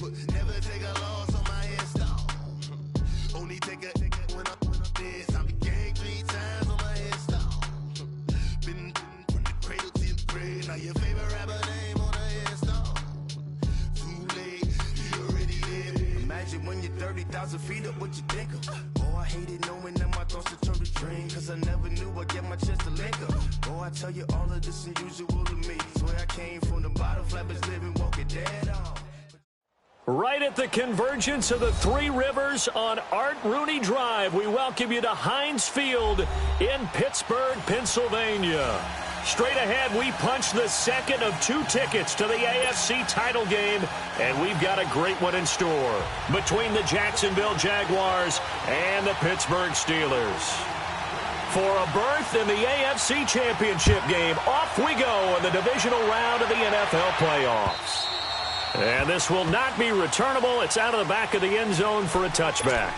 Never take a loss on my install. Only take a when I'm dead. I be gang 3 times on my install. Been from the cradle to the grave. Now your favorite rapper name on the install. Too late, you already there. Imagine when you're 30,000 feet up, what you think of? Oh, I hated knowing that my thoughts would turn to dream. Cause I never knew I'd get my chance to link up. Oh, I tell you all of this unusual to me. Swear I came from the bottom, flappers living, walking dead on. Right at the convergence of the Three Rivers on Art Rooney Drive, we welcome you to Heinz Field in Pittsburgh, Pennsylvania. Straight ahead, we punch the second of 2 tickets to the AFC title game, and we've got a great one in store between the Jacksonville Jaguars and the Pittsburgh Steelers. For a berth in the AFC Championship game, off we go in the divisional round of the NFL playoffs. And this will not be returnable. It's out of the back of the end zone for a touchback.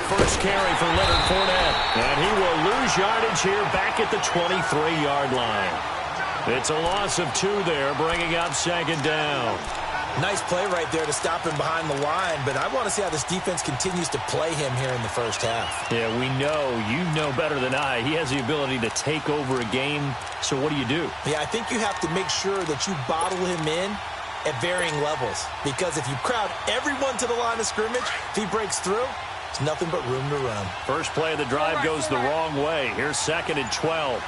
First carry for Leonard Fournette, and he will lose yardage here back at the 23-yard line. It's a loss of 2 there, bringing up second down. Nice play right there to stop him behind the line, but I want to see how this defense continues to play him here in the first half. Yeah, we know, you know better than I, he has the ability to take over a game, so what do you do? Yeah, I think you have to make sure that you bottle him in at varying levels, because if you crowd everyone to the line of scrimmage, if he breaks through, it's nothing but room to run. First play of the drive goes the wrong way. Here's 2nd and 12.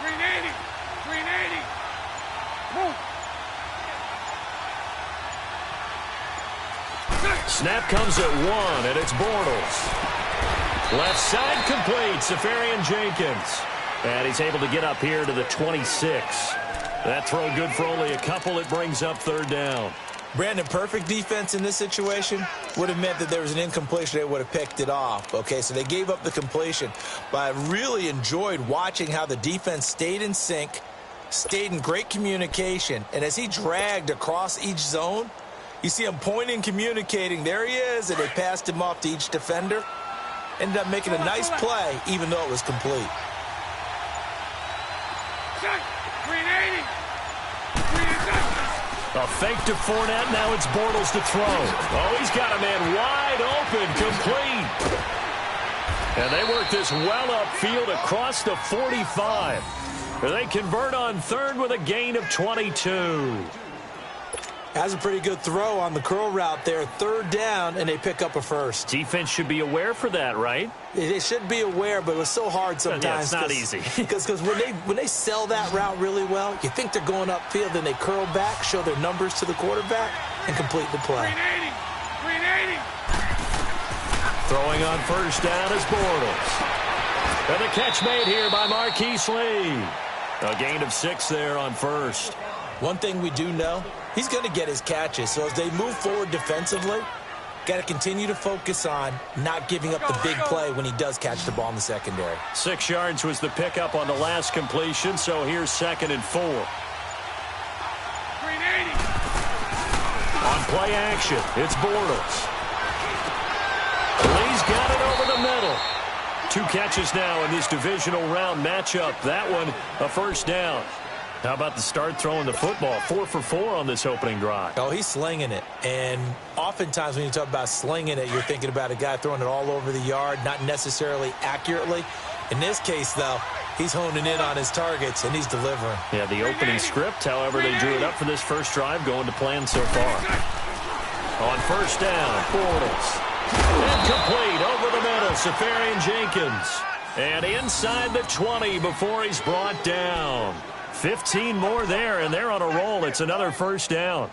380. 380. Move. Snap comes at 1, and it's Bortles. Left side complete, Safarian Jenkins. And he's able to get up here to the 26. That throw good for only a couple. It brings up 3rd down. Brandon, perfect defense in this situation would have meant that there was an incompletion. They would have picked it off. Okay, so they gave up the completion. But I really enjoyed watching how the defense stayed in sync, stayed in great communication. And as he dragged across each zone, you see him pointing, communicating. There he is, and they passed him off to each defender. Ended up making a nice play, even though it was complete. 380. A fake to Fournette. Now it's Bortles to throw. Oh, he's got a man wide open, complete. And they work this well upfield across the 45. They convert on 3rd with a gain of 22. Has a pretty good throw on the curl route there. 3rd down, and they pick up a first. Defense should be aware for that, right? They should be aware, but it was so hard sometimes. Yeah, it's not easy. Because when they sell that route really well, you think they're going upfield, then they curl back, show their numbers to the quarterback, and complete the play. 380. 380. Throwing on 1st down is Bortles. And the catch made here by Marquise Lee. A gain of 6 there on 1st. One thing we do know, he's going to get his catches. So as they move forward defensively, got to continue to focus on not giving up the big play when he does catch the ball in the secondary. 6 yards was the pickup on the last completion, so here's 2nd and 4. 380. On play action, it's Bortles. Lee's got it over the middle. 2 catches now in this divisional round matchup. That one, a 1st down. How about the start throwing the football? 4 for 4 on this opening drive. Oh, he's slinging it. And oftentimes when you talk about slinging it, you're thinking about a guy throwing it all over the yard, not necessarily accurately. In this case, though, he's honing in on his targets, and he's delivering. Yeah, the opening script, however, they drew it up for this first drive, going to plan so far. On 1st down, Bortles. Incomplete over the middle, Safarian Jenkins. And inside the 20 before he's brought down. 15 more there, and they're on a roll. It's another 1st down.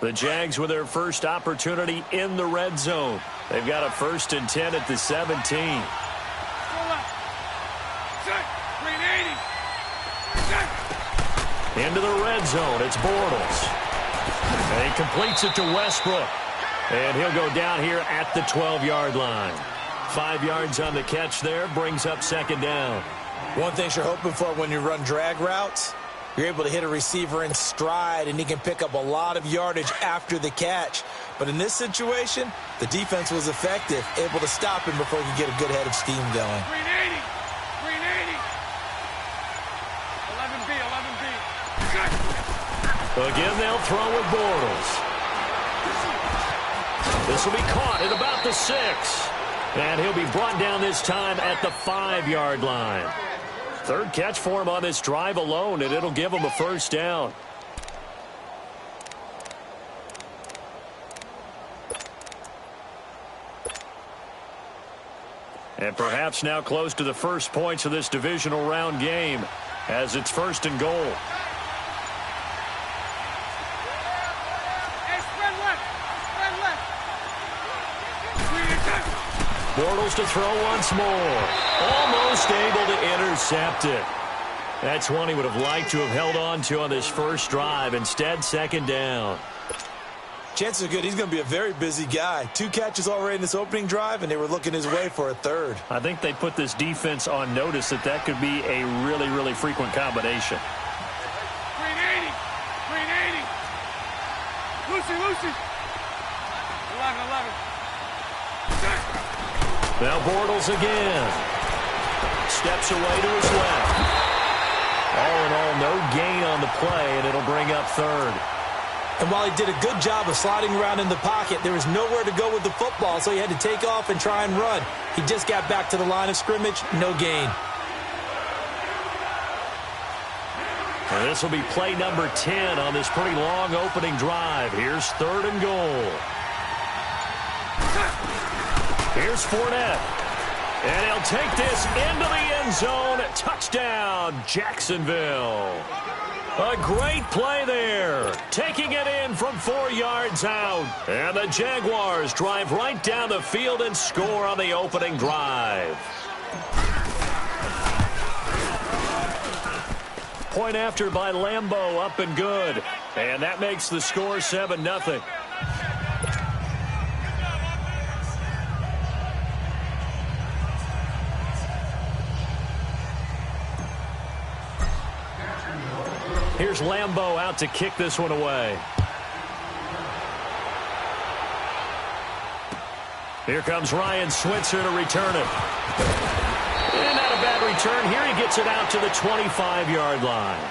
The Jags with their first opportunity in the red zone. They've got a 1st and 10 at the 17. Into the red zone, it's Bortles. And he completes it to Westbrook. And he'll go down here at the 12-yard line. 5 yards on the catch there, brings up second down. One thing you're hoping for when you run drag routes, you're able to hit a receiver in stride, and he can pick up a lot of yardage after the catch. But in this situation, the defense was effective, able to stop him before he could get a good head of steam going. 380. 380. 11B, 11B. Check. Again, they'll throw with Bortles. This will be caught at about the 6. And he'll be brought down this time at the 5-yard line. Third catch for him on this drive alone, and it'll give him a first down. And perhaps now close to the first points of this divisional round game as it's first and goal. Hey, spread left. Spread left. Bortles to throw once more. Almost able to intercept it. That's one he would have liked to have held on to on this first drive. Instead, second down. Chances are good he's going to be a very busy guy. 2 catches already in this opening drive, and they were looking his way for a third. I think they put this defense on notice that that could be a really, really frequent combination. 380. 380. Lucy. 11. Check. Now Bortles again. Steps away to his left. All in all, no gain on the play, and it'll bring up third. And while he did a good job of sliding around in the pocket, there was nowhere to go with the football, so he had to take off and try and run. He just got back to the line of scrimmage, no gain. And this will be play number 10 on this pretty long opening drive. Here's third and goal. Here's Fournette. And he'll take this into the end zone. Touchdown, Jacksonville. A great play there. Taking it in from 4 yards out. And the Jaguars drive right down the field and score on the opening drive. Point after by Lambeau, up and good. And that makes the score 7-0. Here's Lambeau out to kick this one away. Here comes Ryan Switzer to return it. And not a bad return. Here he gets it out to the 25-yard line.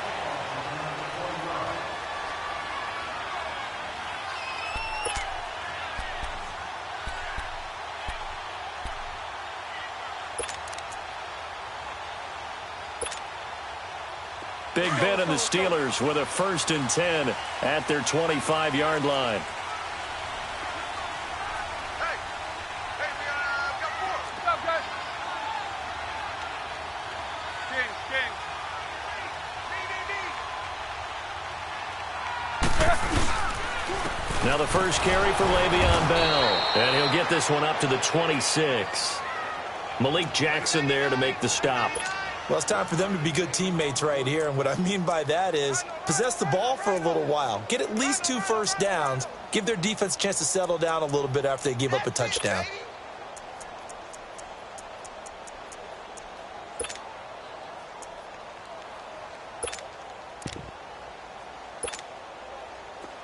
Big Ben and the Steelers with a 1st and 10 at their 25-yard line. Now the first carry for Le'Veon Bell. And he'll get this one up to the 26. Malik Jackson there to make the stop. Well, it's time for them to be good teammates right here. And what I mean by that is possess the ball for a little while. Get at least 2 first downs. Give their defense a chance to settle down a little bit after they give up a touchdown.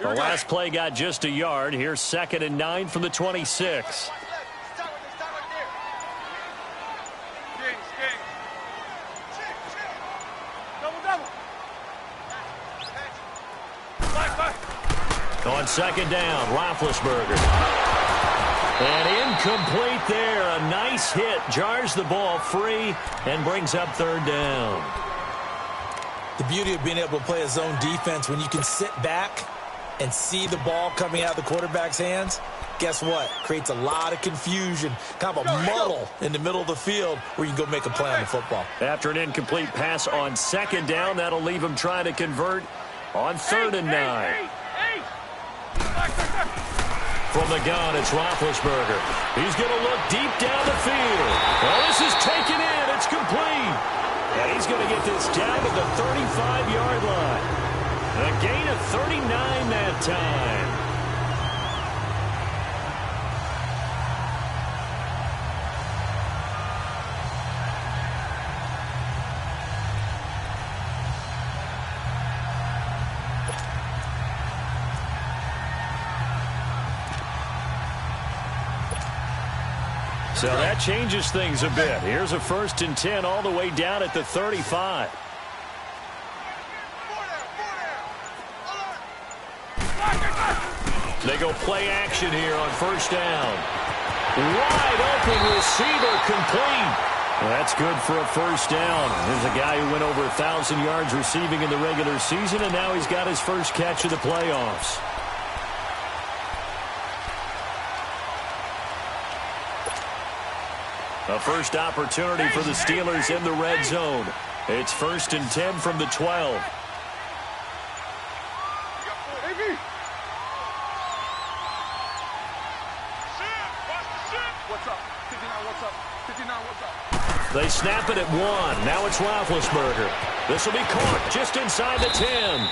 The last play got just a yard. Here's 2nd and 9 from the 26. On 2nd down, Roethlisberger. And incomplete there. A nice hit. Jars the ball free and brings up 3rd down. The beauty of being able to play a zone defense when you can sit back and see the ball coming out of the quarterback's hands, guess what? Creates a lot of confusion, kind of a muddle in the middle of the field where you can go make a play on the football. After an incomplete pass on 2nd down, that'll leave him trying to convert on 3rd and 9. From the gun, it's Roethlisberger. He's going to look deep down the field. Well, this is taken in. It's complete. And he's going to get this down to the 35-yard line. 39 that time. So that changes things a bit. Here's a 1st and 10 all the way down at the 35. They go play action here on 1st down. Wide open receiver complete. Well, that's good for a 1st down. There's a guy who went over 1,000 yards receiving in the regular season, and now he's got his first catch of the playoffs. A first opportunity for the Steelers in the red zone. It's 1st and 10 from the 12. What's up? 59, what's up? 59, what's up? They snap it at 1. Now it's Roethlisberger. This will be caught just inside the 10.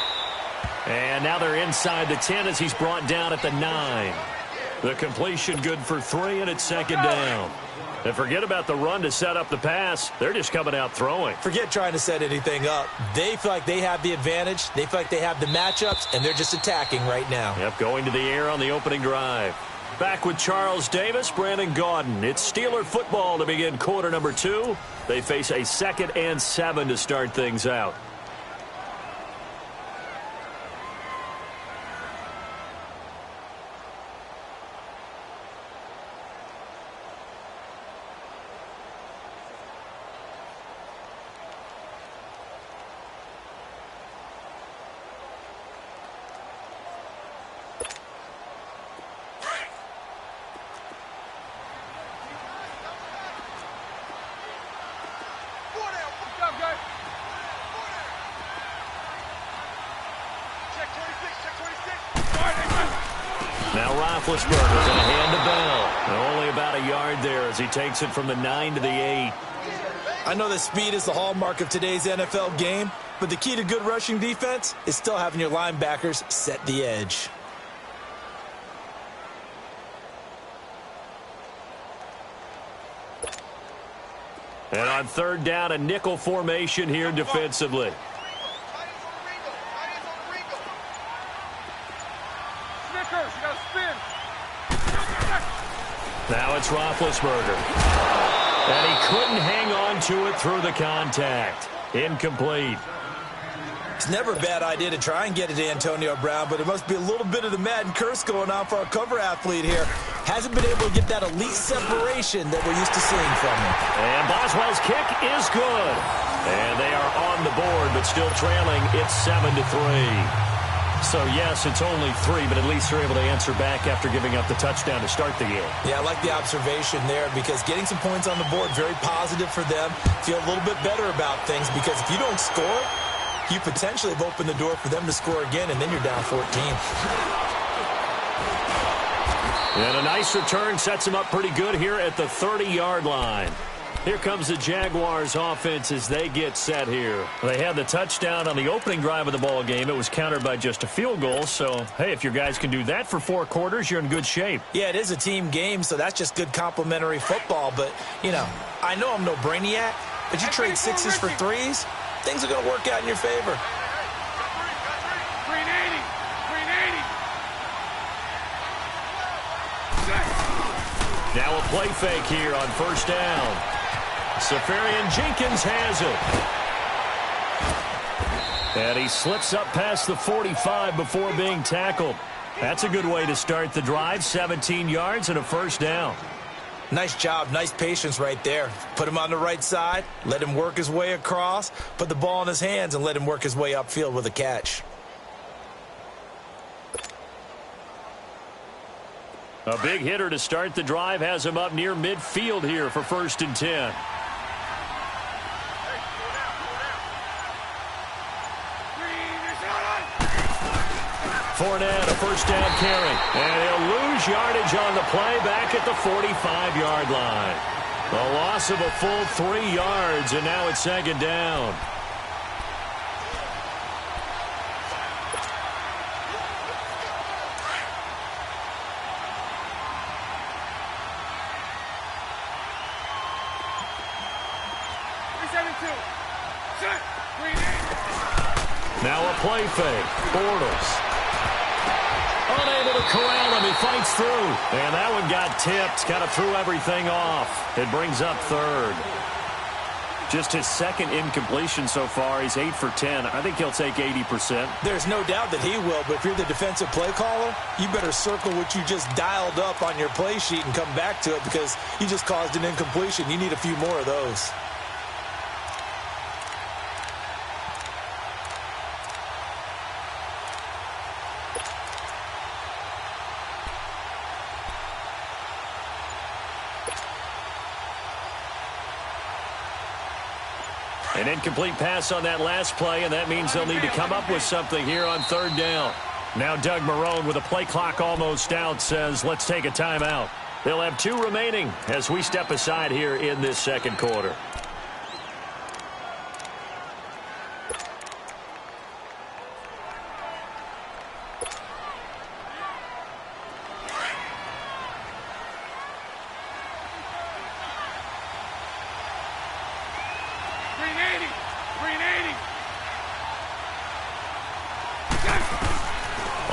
And now they're inside the 10 as he's brought down at the 9. The completion good for 3, and it's 2nd down. And forget about the run to set up the pass. They're just coming out throwing. Forget trying to set anything up. They feel like they have the advantage. They feel like they have the matchups, and they're just attacking right now. Yep, going to the air on the opening drive. Back with Charles Davis, Brandon Gaudin. It's Steeler football to begin quarter number 2. They face a 2nd and 7 to start things out. Now Roethlisberger going to hand the bell. Only about a yard there as he takes it from the 9 to the 8. I know that speed is the hallmark of today's NFL game, but the key to good rushing defense is still having your linebackers set the edge. And on 3rd down, a nickel formation here defensively. Now it's Roethlisberger. And he couldn't hang on to it through the contact. Incomplete. It's never a bad idea to try and get it to Antonio Brown, but it must be a little bit of the Madden curse going on for our cover athlete here. Hasn't been able to get that elite separation that we're used to seeing from him. And Boswell's kick is good. And they are on the board, but still trailing. It's 7-3. So, yes, it's only 3, but at least they're able to answer back after giving up the touchdown to start the game. Yeah, I like the observation there because getting some points on the board, very positive for them. Feel a little bit better about things because if you don't score, you potentially have opened the door for them to score again, and then you're down 14. And a nice return sets them up pretty good here at the 30-yard line. Here comes the Jaguars offense as they get set here. They had the touchdown on the opening drive of the ball game. It was countered by just a field goal. So, hey, if your guys can do that for 4 quarters, you're in good shape. Yeah, it is a team game, so that's just good complimentary football. But, you know, I know I'm no brainiac, but you trade 6s for 3s, things are going to work out in your favor. Green 80. Now a play fake here on 1st down. Safarian Jenkins has it. And he slips up past the 45 before being tackled. That's a good way to start the drive. 17 yards and a 1st down. Nice job, nice patience right there. Put him on the right side, let him work his way across, put the ball in his hands, and let him work his way upfield with a catch. A big hitter to start the drive has him up near midfield here for 1st and 10. Fournette, a 1st down carry. And he'll lose yardage on the play back at the 45-yard line. A loss of a full 3 yards, and now it's 2nd down. Now a play fake. Bortles. Unable to corral him. He fights through. And that one got tipped. Kind of threw everything off. It brings up third. Just his second incompletion so far. He's 8 for 10. I think he'll take 80%. There's no doubt that he will, but if you're the defensive play caller, you better circle what you just dialed up on your play sheet and come back to it because you just caused an incompletion. You need a few more of those. An incomplete pass on that last play, and that means they'll need to come up with something here on third down. Now Doug Marrone, with a play clock almost out, says, let's take a timeout. They'll have 2 remaining as we step aside here in this second quarter.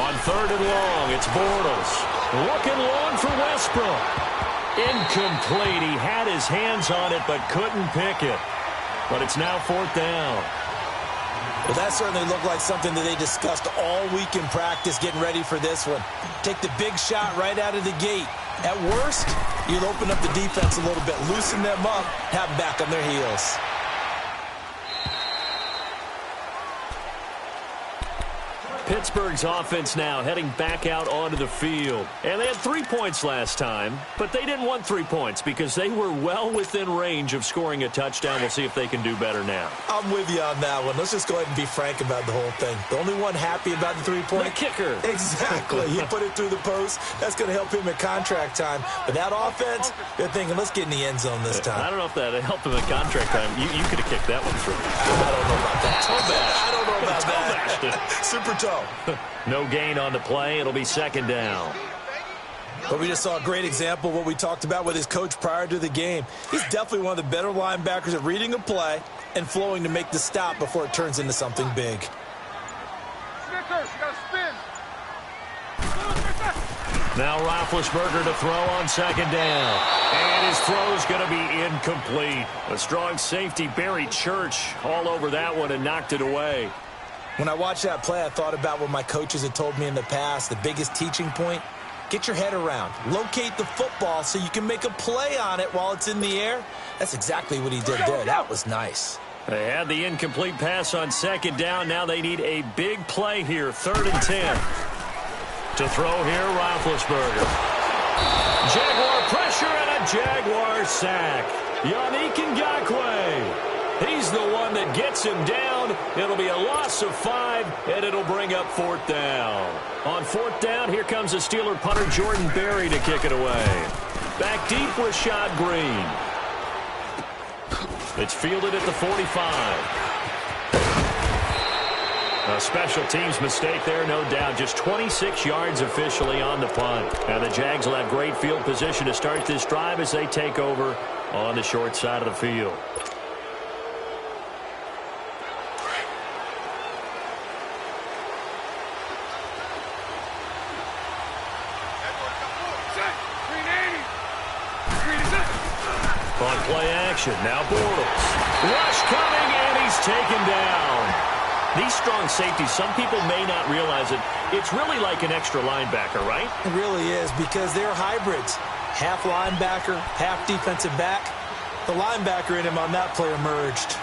On third and long, it's Bortles. Looking long for Westbrook. Incomplete. He had his hands on it but couldn't pick it. But it's now fourth down. Well, that certainly looked like something that they discussed all week in practice getting ready for this one. Take the big shot right out of the gate. At worst, you'll open up the defense a little bit, loosen them up, have them back on their heels. Pittsburgh's offense now heading back out onto the field. And they had 3 points last time, but they didn't want 3 points because they were well within range of scoring a touchdown. We'll see if they can do better now. I'm with you on that one. Let's just go ahead and be frank about the whole thing. The only one happy about the 3-point? The kicker. Exactly. He put it through the post. That's going to help him at contract time. But that offense, they're thinking, let's get in the end zone this time. I don't know if that helped him at contract time. You could have kicked that one through. I don't know about that. I don't know about that. Super toe. No gain on the play. It'll be second down. But we just saw a great example of what we talked about with his coach prior to the game. He's definitely one of the better linebackers at reading a play and flowing to make the stop before it turns into something big. Now Roethlisberger to throw on second down. And his throw's going to be incomplete. A strong safety, Barry Church, all over that one and knocked it away. When I watched that play, I thought about what my coaches had told me in the past. The biggest teaching point, get your head around. Locate the football so you can make a play on it while it's in the air. That's exactly what he did there. That was nice. They had the incomplete pass on second down. Now they need a big play here, 3rd and 10. To throw here, Roethlisberger. Jaguar pressure and a Jaguar sack. Yannick Ngakoue. He's the one that gets him down. It'll be a loss of 5, and it'll bring up 4th down. On 4th down, here comes the Steeler punter Jordan Berry to kick it away. Back deep, Rashad Green. It's fielded at the 45. A special teams mistake there, no doubt. Just 26 yards officially on the punt. And the Jags will have great field position to start this drive as they take over on the short side of the field. On play action, now Bortles. Rush coming, and he's taken down. These strong safeties, some people may not realize it. It's really like an extra linebacker, right? It really is because they're hybrids. Half linebacker, half defensive back. The linebacker in him on that play emerged.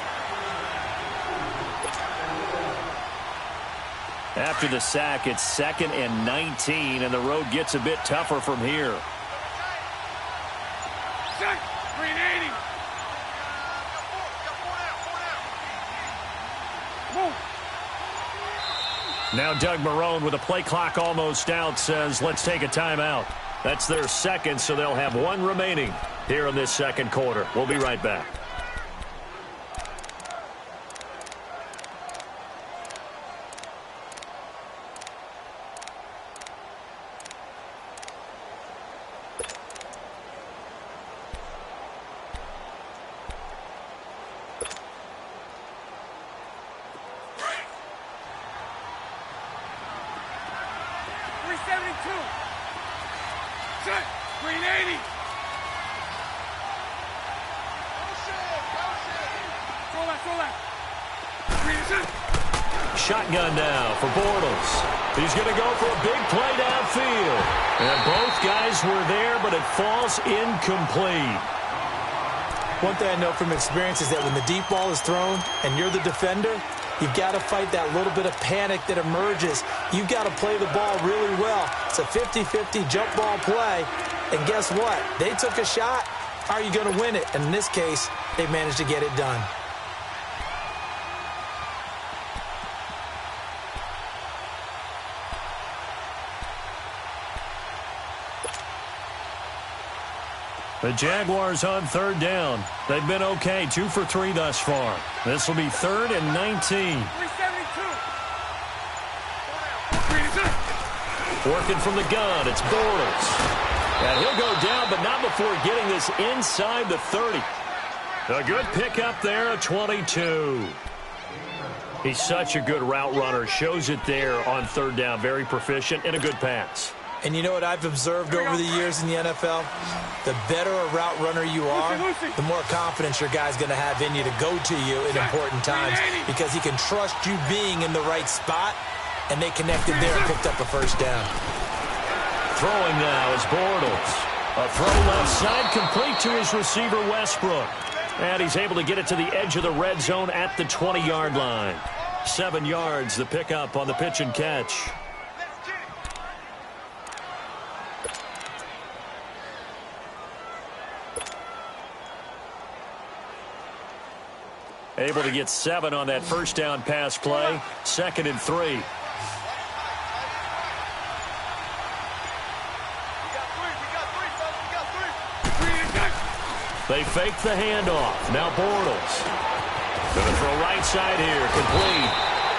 After the sack, it's 2nd and 19, and the road gets a bit tougher from here. Now Doug Marrone, with a play clock almost out, says, let's take a timeout. That's their 2nd, so they'll have 1 remaining here in this second quarter. We'll be right back. 372. Set. Green 80. Throw left. Green set. Shotgun now for Bortles. He's going to go for a big play downfield. And both guys were there, but it falls incomplete. One thing I know from experience is that when the deep ball is thrown and you're the defender, you've got to fight that little bit of panic that emerges. You've got to play the ball really well. It's a 50-50 jump ball play. And guess what? They took a shot. How are you going to win it? And in this case, they managed to get it done. The Jaguars on third down. They've been okay, 2 for 3 thus far. This will be 3rd and 19. 372. Working from the gun, it's Bortles. And he'll go down, but not before getting this inside the 30. A good pickup there, a 22. He's such a good route runner. Shows it there on third down. Very proficient and a good pass. And you know what I've observed over the years in the NFL? The better a route runner you are, the more confidence your guy's going to have in you to go to you in important times because he can trust you being in the right spot, and they connected there and picked up a first down. Throwing now is Bortles. A throw left side complete to his receiver, Westbrook. And he's able to get it to the edge of the red zone at the 20-yard line. 7 yards, the pickup on the pitch and catch. Able to get 7 on that first down pass play. 2nd and 3. They fake the handoff. Now Bortles. Going to throw right side here. Complete.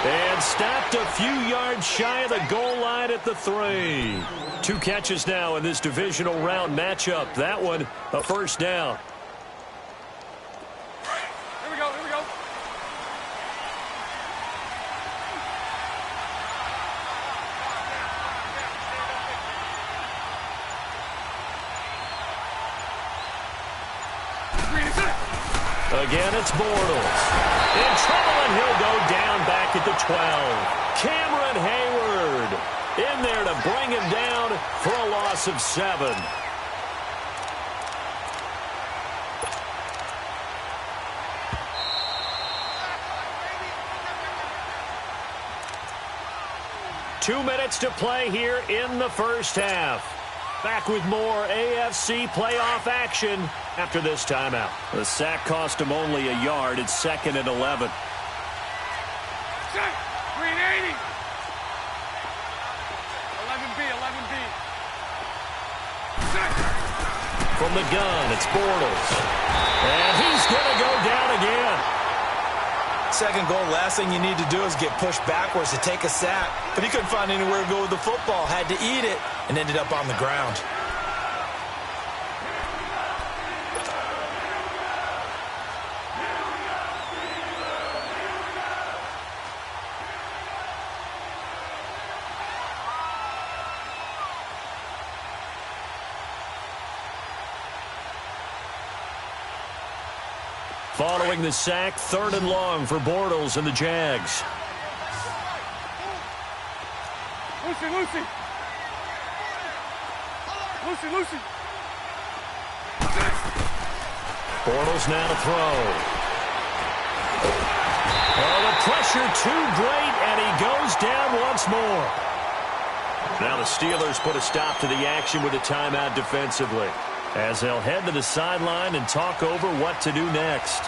And stopped a few yards shy of the goal line at the 3. 2 catches now in this divisional round matchup. That one, a first down. Here we go. 3 Again, it's Bortles. In trouble, and he'll go down back at the 12. Cameron Hayward in there to bring him down for a loss of 7. Two minutes to play here in the first half. Back with more AFC playoff action after this timeout. The sack cost him only a yard. It's 2nd and 11. Set. Green 80. 11B. Set. From the gun, it's Bortles. And he's going to go down again. Second goal, last thing you need to do is get pushed backwards to take a sack. But he couldn't find anywhere to go with the football. Had to eat it and ended up on the ground. Following the sack, 3rd and long for Bortles and the Jags. Lucy. Bortles now to throw. Oh, the pressure too great, and he goes down once more. Now the Steelers put a stop to the action with a timeout defensively, as they'll head to the sideline and talk over what to do next.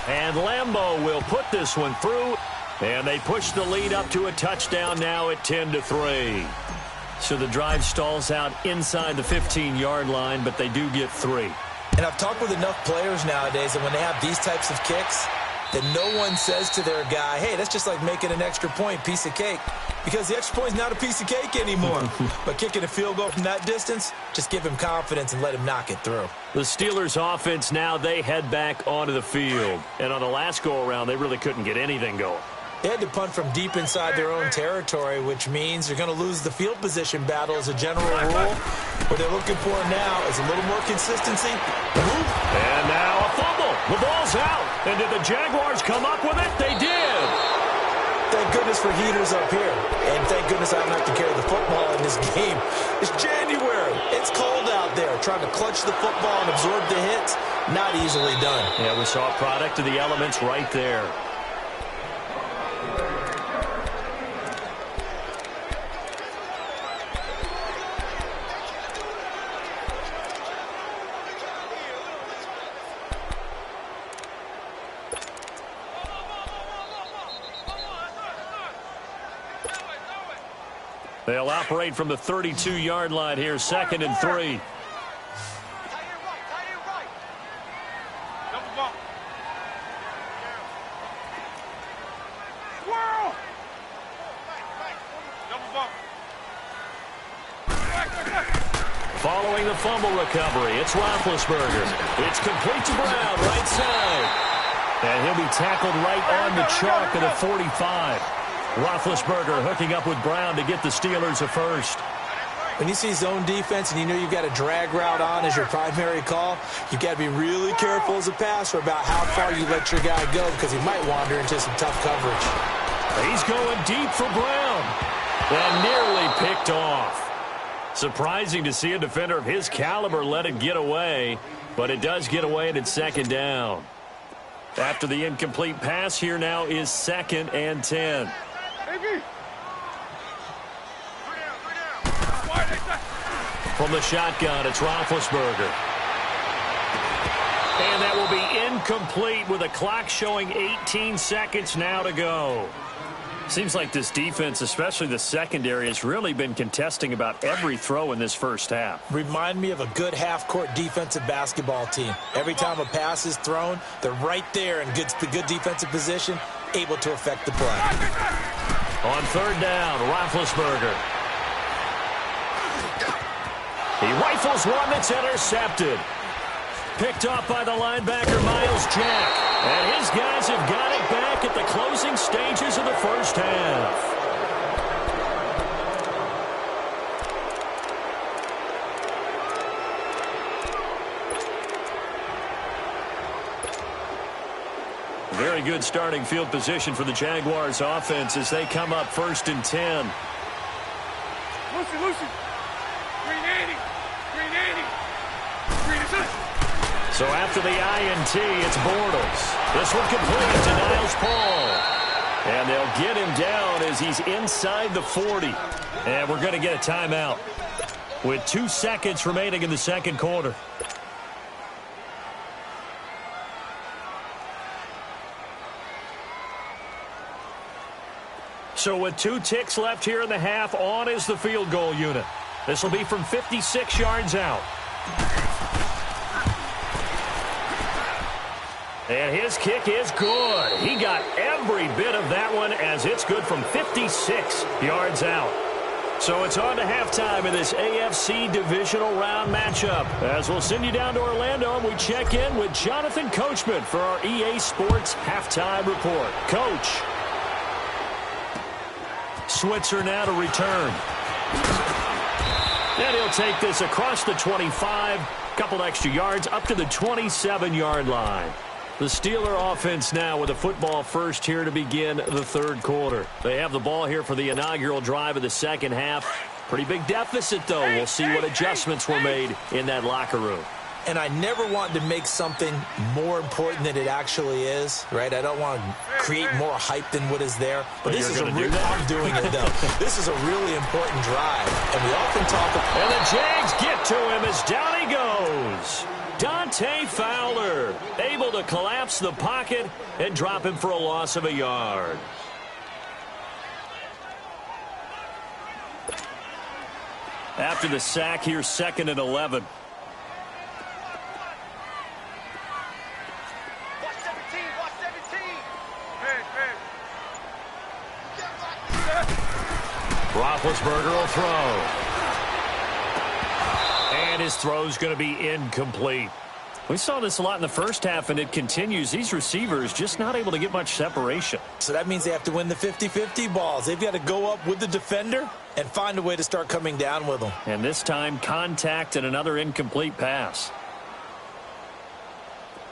And Lambeau will put this one through, and they push the lead up to a touchdown now at 10-3. So the drive stalls out inside the 15-yard line, but they do get 3. And I've talked with enough players nowadays that when they have these types of kicks, that no one says to their guy, hey, that's just like making an extra point, piece of cake. because the extra point is not a piece of cake anymore. But kicking a field goal from that distance, just give him confidence and let him knock it through. The Steelers offense now, they head back onto the field. And on the last go-around, they really couldn't get anything going. They had to punt from deep inside their own territory, which means they're going to lose the field position battle as a general rule. What they're looking for now is a little more consistency. And now a fumble. The ball's out. And did the Jaguars come up with it? They did. Thank goodness for heaters up here. And thank goodness I don't have to carry the football in this game. It's January. It's cold out there. Trying to clutch the football and absorb the hits, not easily done. Yeah, we saw a product of the elements right there. They'll operate from the 32-yard line here, 2nd and 3. Following the fumble recovery, it's Roethlisberger. It's complete to Brown, right side. And he'll be tackled right on the chalk of the 45. Roethlisberger hooking up with Brown to get the Steelers a first. When you see zone defense and you know you've got a drag route on as your primary call, you've got to be really careful as a passer about how far you let your guy go because he might wander into some tough coverage. He's going deep for Brown. And nearly picked off. Surprising to see a defender of his caliber let it get away, but it does get away and it's 2nd down. After the incomplete pass, here now is 2nd and 10. From the shotgun, it's Roethlisberger. And that will be incomplete with a clock showing 18 seconds now to go. Seems like this defense, especially the secondary, has really been contesting about every throw in this first half. Remind me of a good half-court defensive basketball team. Every time a pass is thrown, they're right there in good defensive position, able to affect the play. On 3rd down, Roethlisberger. He rifles one that's intercepted. Picked off by the linebacker, Miles Jack. And his guys have got it back at the closing stages of the first half. Very good starting field position for the Jaguars offense as they come up 1st and 10. Lucy. 380. So after the INT, it's Bortles. This one complete to Niles Paul. And they'll get him down as he's inside the 40. And we're going to get a timeout with 2 seconds remaining in the 2nd quarter. So with 2 ticks left here in the half, on is the field goal unit. This will be from 56 yards out. And his kick is good. He got every bit of that one as it's good from 56 yards out. So it's on to halftime in this AFC divisional round matchup. As we'll send you down to Orlando and we check in with Jonathan Coachman for our EA Sports halftime report. Coach. Switzer now to return. And he'll take this across the 25. Couple extra yards up to the 27-yard line. The Steeler offense now with a football first here to begin the 3rd quarter. They have the ball here for the inaugural drive of the 2nd half. Pretty big deficit, though. We'll see what adjustments were made in that locker room. And I never want to make something more important than it actually is, right? I don't want to create more hype than what is there. But this is I'm doing it, though. This is a really important drive. And we often talk about... And the Jags get to him as down he goes. Dante Fowler able to collapse the pocket and drop him for a loss of a yard. After the sack, here's 2nd and 11. Roethlisberger will throw. And his throw's going to be incomplete. We saw this a lot in the first half, and it continues. These receivers just not able to get much separation. So that means they have to win the 50-50 balls. They've got to go up with the defender and find a way to start coming down with them. And this time, contact and another incomplete pass.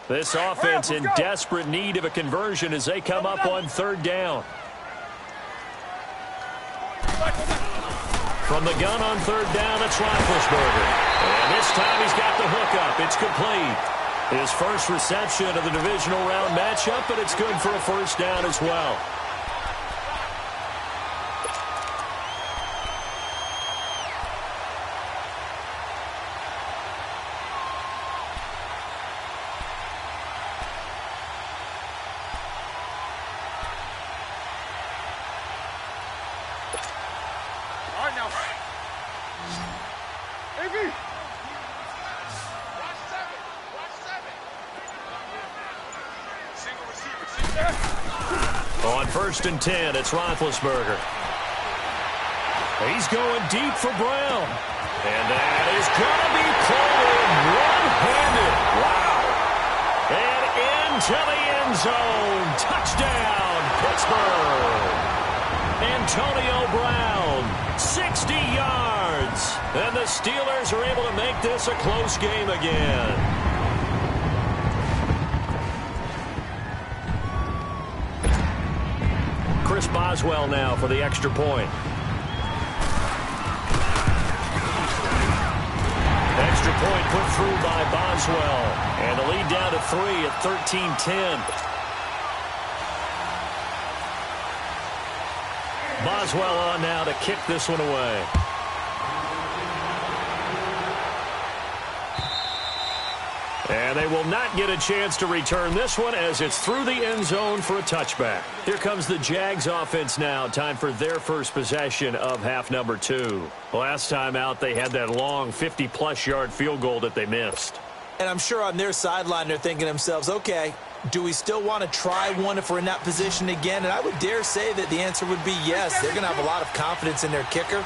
This offense in desperate need of a conversion as they come up on third down. From the gun on third down, it's Roethlisberger. And this time he's got the hookup. It's complete. His first reception of the divisional round matchup, but it's good for a first down as well. All right, now. AB. On 1st and 10, it's Roethlisberger. He's going deep for Brown. And that is going to be pulled in one-handed. Wow. And into the end zone. Touchdown, Pittsburgh. Antonio Brown, 60 yards. And the Steelers are able to make this a close game again. Chris Boswell now for the extra point. Extra point put through by Boswell. And the lead down to 3 at 13-10. Boswell on now to kick this one away. And they will not get a chance to return this one as it's through the end zone for a touchback. Here comes the Jags offense now. Time for their first possession of half number 2. Last time out, they had that long 50-plus yard field goal that they missed. And I'm sure on their sideline they're thinking to themselves, okay, do we still want to try one if we're in that position again? And I would dare say that the answer would be yes. They're going to have a lot of confidence in their kicker.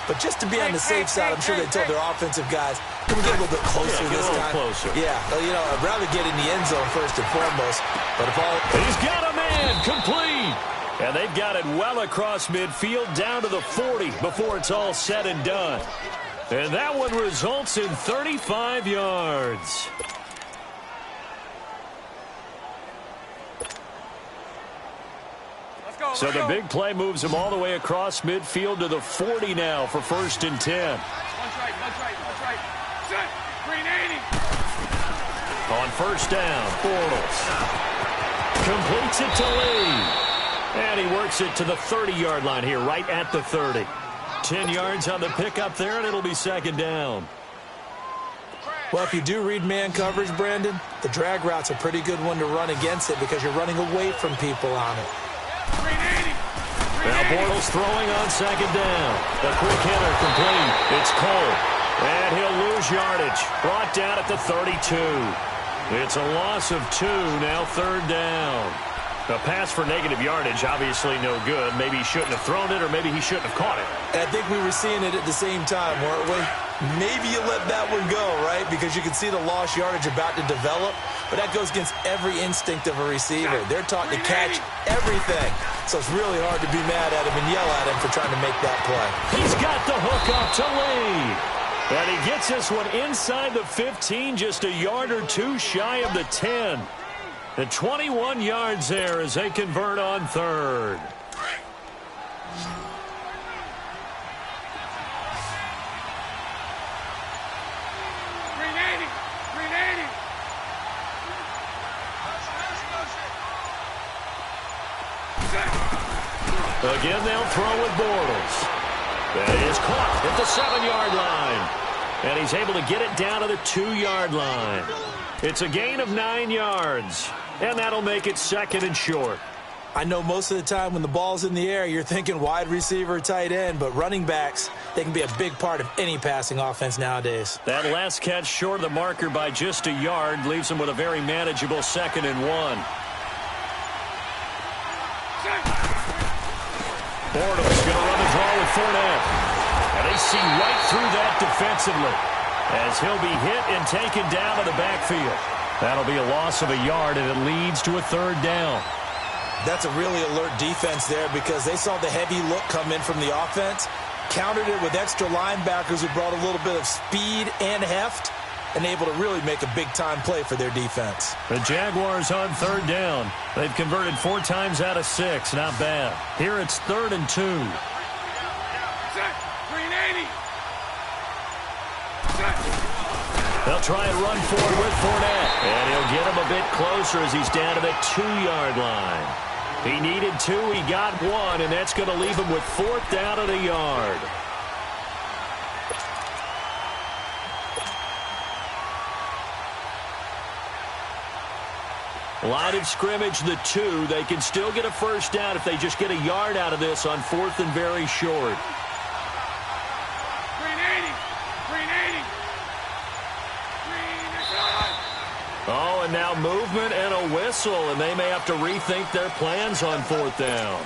But just to be on the safe side, I'm sure they told their offensive guys, can we get a little bit closer this time? Closer. Yeah, well, you know, I'd rather get in the end zone first and foremost. But if all... He's got a man, complete. And they've got it well across midfield down to the 40 before it's all said and done. And that one results in 35 yards. So the big play moves him all the way across midfield to the 40 now for 1st and 10. That's right. Set. Green 80. On 1st down, Bortles completes it to Lee. And he works it to the 30-yard line here, right at the 30. 10 yards on the pickup there, and it'll be 2nd down. Well, if you do read man coverage, Brandon, the drag route's a pretty good one to run against it because you're running away from people on it. Now Bortles throwing on 2nd down. The quick hitter complete. It's Cole. And he'll lose yardage. Brought down at the 32. It's a loss of 2, now 3rd down. A pass for negative yardage, obviously no good. Maybe he shouldn't have thrown it, or maybe he shouldn't have caught it. And I think we were seeing it at the same time, weren't we? Maybe you let that one go, right? Because you can see the lost yardage about to develop. But that goes against every instinct of a receiver. They're taught to catch everything. So it's really hard to be mad at him and yell at him for trying to make that play. He's got the hook up to Lee. And he gets this one inside the 15, just a yard or 2 shy of the 10. The 21 yards there as they convert on 3rd. Again, they'll throw with Bortles. That is caught at the 7-yard line. And he's able to get it down to the 2-yard line. It's a gain of 9 yards. And that'll make it 2nd and short. I know most of the time when the ball's in the air, you're thinking wide receiver, tight end, but running backs, they can be a big part of any passing offense nowadays. That last catch short of the marker by just a yard leaves him with a very manageable 2nd and 1. Bortles going to run the draw with Fournette. And they see right through that defensively as he'll be hit and taken down to the backfield. That'll be a loss of a yard, and it leads to a 3rd down. That's a really alert defense there because they saw the heavy look come in from the offense, countered it with extra linebackers who brought a little bit of speed and heft, and able to really make a big-time play for their defense. The Jaguars on 3rd down. They've converted 4 times out of 6. Not bad. Here it's 3rd and 2. They'll try and run forward with Fournette. And he'll get him a bit closer as he's down to the 2-yard line. He needed 2. He got 1, and that's going to leave him with 4th down at a yard. Line of scrimmage, the 2. They can still get a 1st down if they just get a yard out of this on 4th and very short. Oh, and now movement and a whistle, and they may have to rethink their plans on 4th down.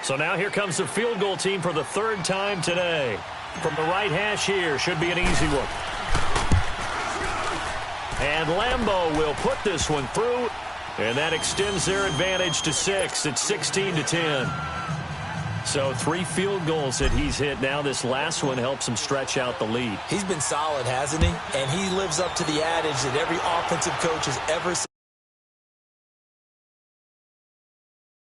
So now here comes the field goal team for the 3rd time today. From the right hash here, should be an easy one. And Lambeau will put this one through, and that extends their advantage to 6. It's 16-10. So 3 field goals that he's hit now. This last one helps him stretch out the lead. He's been solid, hasn't he? And he lives up to the adage that every offensive coach has ever said.